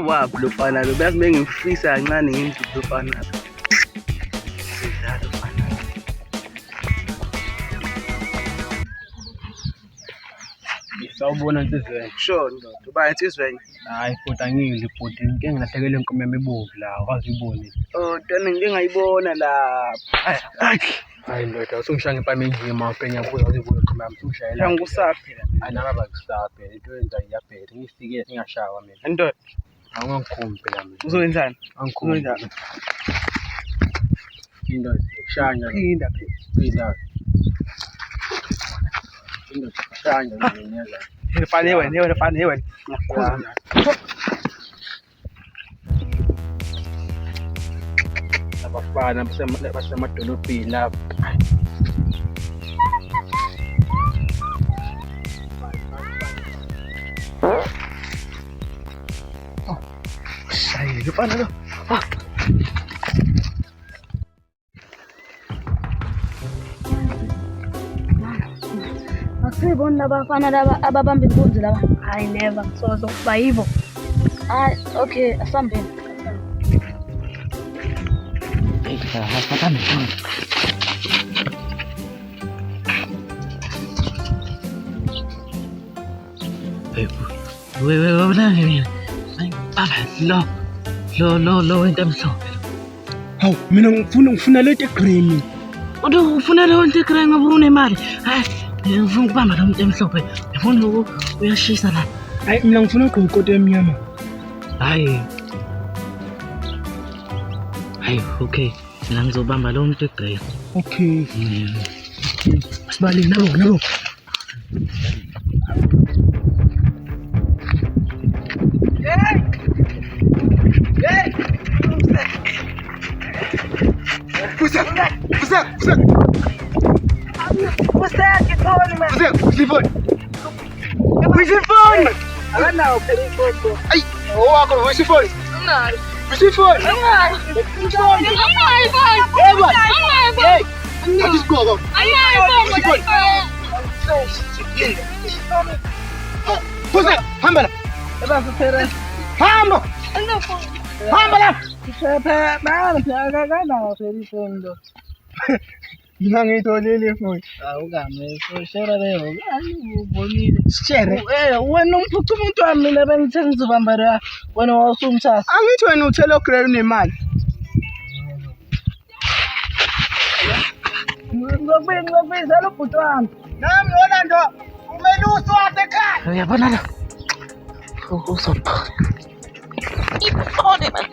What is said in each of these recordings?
wapi lo fana lo beyazi bengimfisa kancane ngendlu lo fana lo. Sidlala ufana. Sawubona Nsizweni. Sure ndoda. Uba insizweni. Hayi futhi angidli futhi ngike ngilahlekelwe inkomo yami ebovu la akwazi uyibona. Oh tana ngike ngayibona lapha. Hayi ndoda usungishiya ngempama enjima uphenya kuyo uzibona inkomo yami usungishayela. Ngikusaphi la. Hayi naba bakusaphe into yenza iyabheda ngifike singashawa mina. Ndoda. Angikhumbi phela mina. Uzokwenzani? Angikhumbi. Indoda ushanya. Phinda. Indoda ushanya mina. Fane wena. Ngiyakhuza. Abafana basemadolobheni lapha. Shayile ufana lo. Akusibona labafana laba ababamba inkunzi laba. Hayi never ngisozo bayibo. Hayi okay asambeni. Hapana. Wena lo into emhlophe. Hawu mina ngifuna lento egreen. Ufuna leyo nto egreen ngoba unemali. Hayi ngifuna ukubamba lo muntu emhlophe. Ngifuna uyashisa la. Hayi mina ngifuna ugqoka ikoti emnyama. Hayi okay. Mina ngizobamba lo muntu egreen. Okay. Sibali nabo. Pusa. What's that? Get on man. Where's your phone? I don't know, phone. Ay, where's your phone? No. Where's your phone? Just go. Pusa, hambala. Mina ngitholile futhi. Share leyo. Ubonile. Share. Wena umphuthu umuntu wami mina bengithe ngizobamba la. Wena wasumthatha. Angithi wena uthelaograde unemali. Ngobiza lo bhuti wami. Nami Orlando, umelusi wasekhaya. Uyabona la. Uzopha. Ibone man.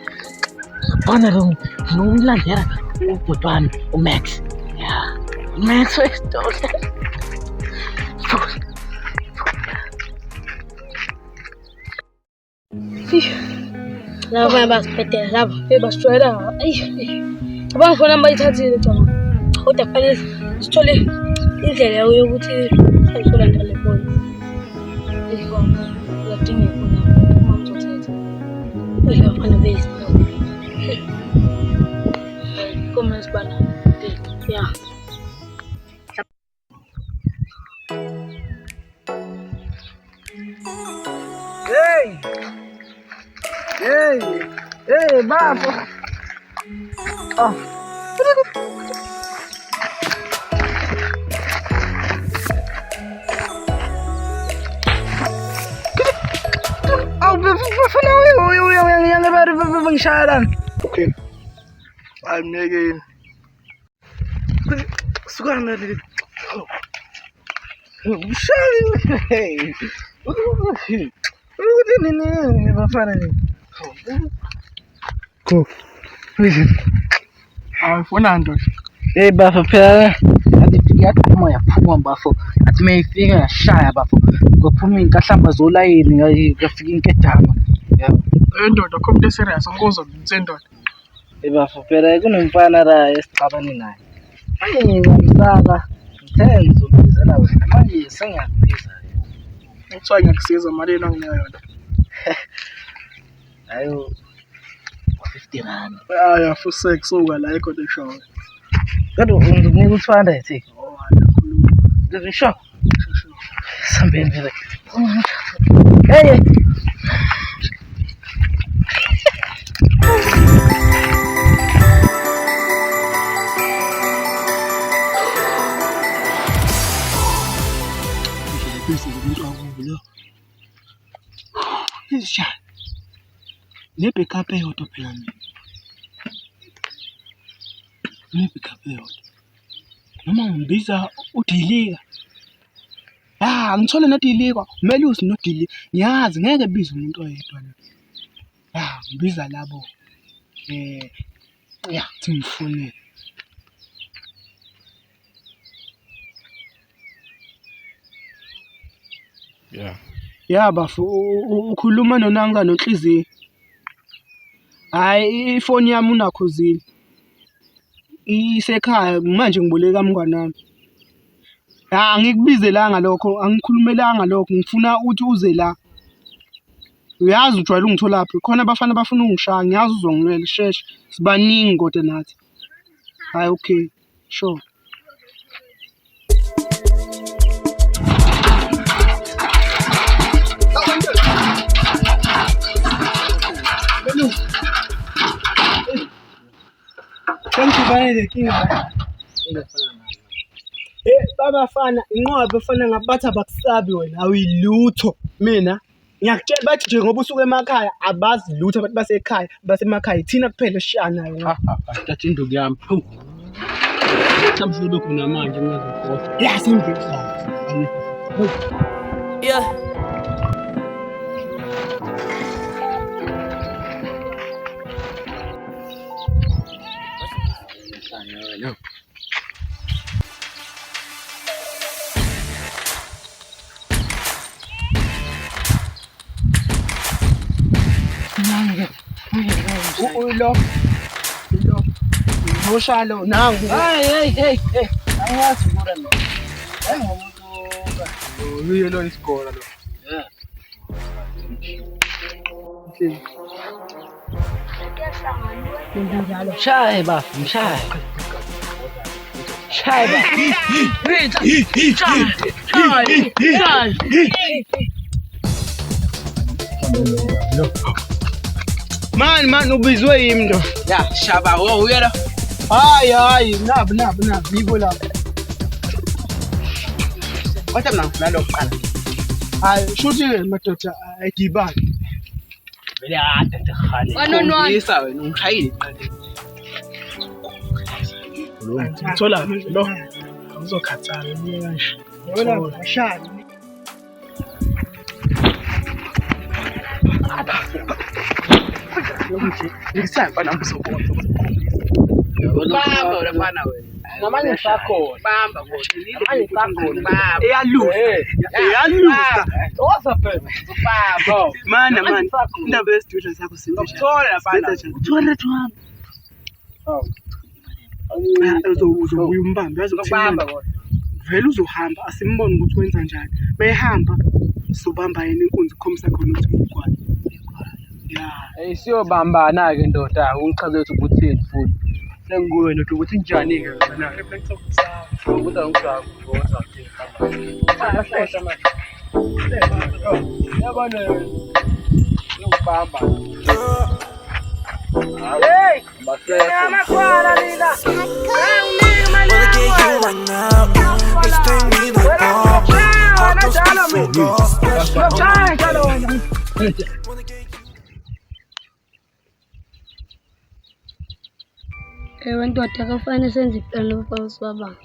Bona lo nomlandela ubhuti wami uMax. Yeah. Max wesitolo. Lava basiphethe lava bebasitshwela. Abangifuna bayithathile jama. Kodwa fanele sithole indlela yokuthi sayithola ndale phone. Yadinga khona uma ngizothetha. Uyafana base. Comments bana. Yeah. Hey, babo. Oh. Okay. I'm making. Sukana lili. Hey. Nini bafana ni. Go. Listen. Funa ndo. Bafo phela athi yaphuma yaphuma bafo athi mayifika yashaya bafo ngophuma inkahlamba zolayini ngafika inkedama yabo Ndoda komntu serious ngozo nsendoda. bafo phela kunomfana la esixabane naye manje ngiyamsaka ngithe ngizobizela wena manje sengiyakubiza Uthiwa ngiyakusiza mali yena ngineyo yona. hayo 50 rand Yeah, for sex so la iko the show. kodwa ngikunika u200 Oh, ayakhuluma. ngisho sambeni vele hey Ne-backup eyodwa phela mina. Ne-backup eyodwa. Noma ngibiza uDilika. Ngithole noDilika, uMelusi noDilika. Ngiyazi ngeke bize umuntu oyedwa la. Ngibiza labo. Thi ngifonele. Bafu ukhuluma nonanga noNhliziyo. Hayi ifoni yami unakhuzile. Isekhaya manje ngiboleka mngani wami. Angikubizelanga lokho, angikhulumelanga lokho. Ngifuna uthi uze la. Uyazi ujwayele ungitholaphi? Khona abafana bafuna ungishaya, ngiyazi uzongilwela sheshe. Sibaningi kodwa nathi. Hayi okay, sure. Sengibane kinga. Babafana inqobe bafana ngabathi abakusabi wena awuyilutho. Mina ngiyakutshela bathi nje ngoba usuke emakhaya abazi lutho abantu basekhaya, basemakhaya thina kuphela esishanayo. Thatha induku yami. Mhlawumbe lokho namanje ngingazokhohlwa. Sengiyakuzwa. No. Ushalo nangu. Hey. Angazi ukura lo. Ngomuntu Uyelo isikole lo. Shaya bafu, shaya. Man ubizwe yimi ndo. Shaba uyela. Hayi nabu bibo la. Wathi mina nalo qala. Hayi shuthi madoda ayidibani. Vele ade khali. Ngiyisa wena ungishayile qale. Ngithola lo. Uzokhathala manje. Wena ngashaya. Ngisafana msokolo. Bamba ulafana wena. Namanye sakho. Bamba Namanye sakho. Bamba. Eyalusa. Oza phela. Bamba. Man. Indaba yesidudla sakho simbi. Uthola lafana. Uthola twami. Uzobuya umbambe yazi Bamba kodwa. Vele uzohamba asimbone ukuthi wenza njani. Mayehamba sobamba yena inkunzi khomisa khona ukuthi ukwani. Siyobambana ke ndoda, ungichaze ukuthi ubuthini futhi. Sengikuwe ndoda ukuthi njani ke wena. Ukuthi angizakho ngoza Hlehla manje. Yabona yobamba. Hey! Basese. Amakhwala lila. Wanna get you right now. Explain me the ball. Hard to speak so Ndoda kufanele senze iplani lokuphawusa wabanga.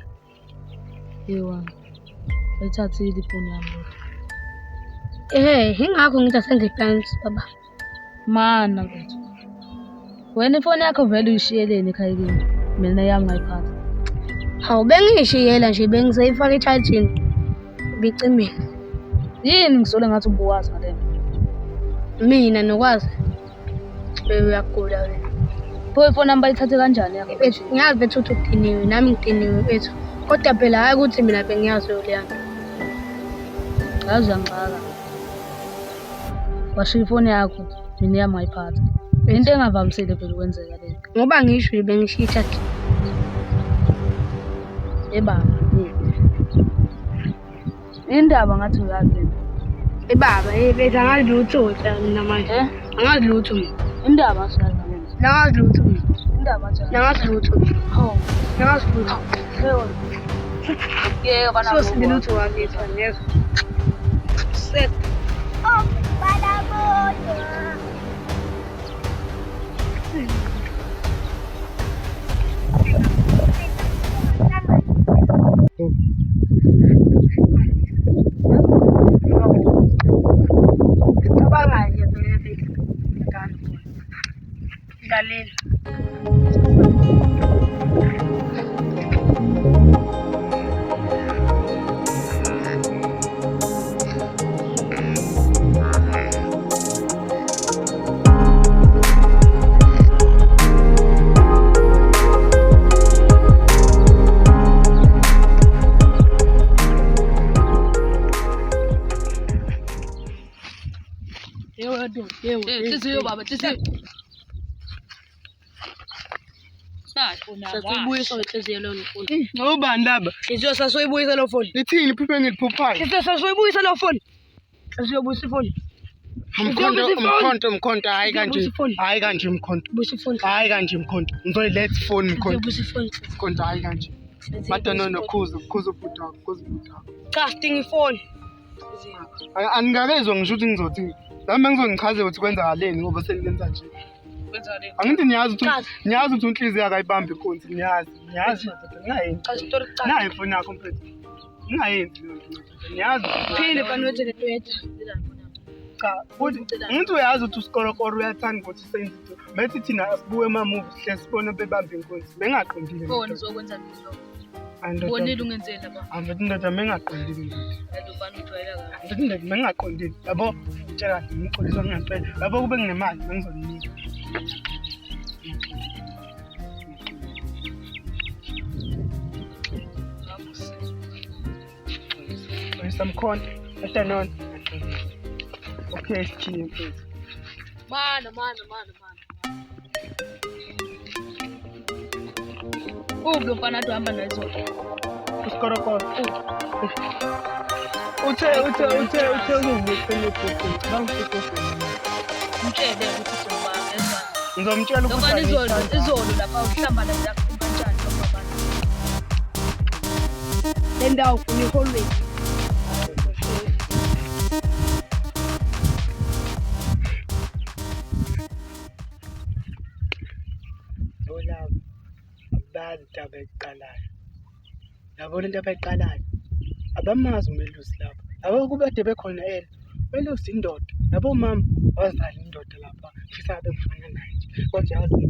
Yewa. Ethathile ifoni yami. Ingakho ngithi asenze iplani baba. Mana mfethu. Wena ifoni yakho vele uyishiyeleni ekhaya kini? Mina yami ngayiphatha. Hawu bengishiyela nje bengisayifaka e-charging. Ngicimile. Yini ngisole ngathi ubuwazi ngale. Mina nokwazi. Uyagula wena. Pho ifoni namba ithathe kanjani yakho? Ngiyazi bethu udiniwe nami ngidiniwe bethu. Kodwa phela hayi ukuthi mina bengiyazi leyonto. Yazi angixaka. Washiya ifoni yakho, mina yami ngayiphatha. Into engavamisile phela ukwenzeka le. Ngoba ngisho bengishiya i-charge. Baba. Indaba ngathi uyazi. Baba, bethu angazi lutho mina manje. Angazi lutho mina. Indaba siyazi. Nangazi lutho mina. Indaba njani? Nangazi lutho. Hawu, nangazi lutho. Yebo bana. So silutho wakithi ngeke. Set. Oh, bana bodo. Cabanga-ke vele lalela. Tisiyo baba, tisiyo. Sasuyibuyisa inhliziyo lo mfowethu. Ngobani laba? Inhliziyo sasuyibuyisa lo phone. Lithini iphupho engiliphuphayo? Inhliziyo sasuyibuyisa lo phone. Sasuyobuyisa ifoni. Mkhonto, hayi kanje. Hayi kanje mkhonto. Buyisa ifoni. Hayi kanje mkhonto. Ngizoyiletha ifoni mkhonto. Buyisa ifoni. Mkhonto hayi kanje. Madana Khuzu bhuta. Cha, sidinga ifoni. Angingakezwa ngisho ukuthi ngizothini. Nami ngizochaze ukuthi kwenzakaleni ngoba senilenza nje. Kwenzakaleni? Angithi niyazi ukuthi unhliziyo yakayibambi inkunzi, niyazi. Ningayenzi. Cha, story cha. Nayi ifoni yakho mfethu. Ningayenzi lento. Niyazi. Phinde banwethe le twetha. Cha, futhi umuntu uyazi ukuthi usikorokoro uyathanda ukuthi senze into. Bethi thina asibuke ema-movie sihle sibone bebambe inkunzi. Bengaqondile. Phone uzokwenza njalo. Bonile Bonile ungenzeni lapha. Ambethi indoda bengaqondile. Ayidobani ujwayela kahle. Ambethi indoda bengaqondile. Yabo, tshela ngixolisa ngingempela. Yabo kube nginemali bengizonika. Samkhona, afternoon. Okay, sikhiye mfethu. Mana. Ubi mfana tuhamba nazo. Usikorokoro. Uthe uzovukela iphupho. Bangifike. Mtshele ukuthi sizobanga enza. Ngizomtshela ukuthi Ngobani izolo lapha uhlamba la kanjani baba. Le ndawo ufuna iholweni. Olabo abazi into abayiqalayo. Yabona into abayiqalayo. Abamazi umelusi lapha. Yabo kubade bekhona yena. Umelusi indoda. Yabo mama wazala indoda lapha. Fisa abe mfana naye. Kodwa yazi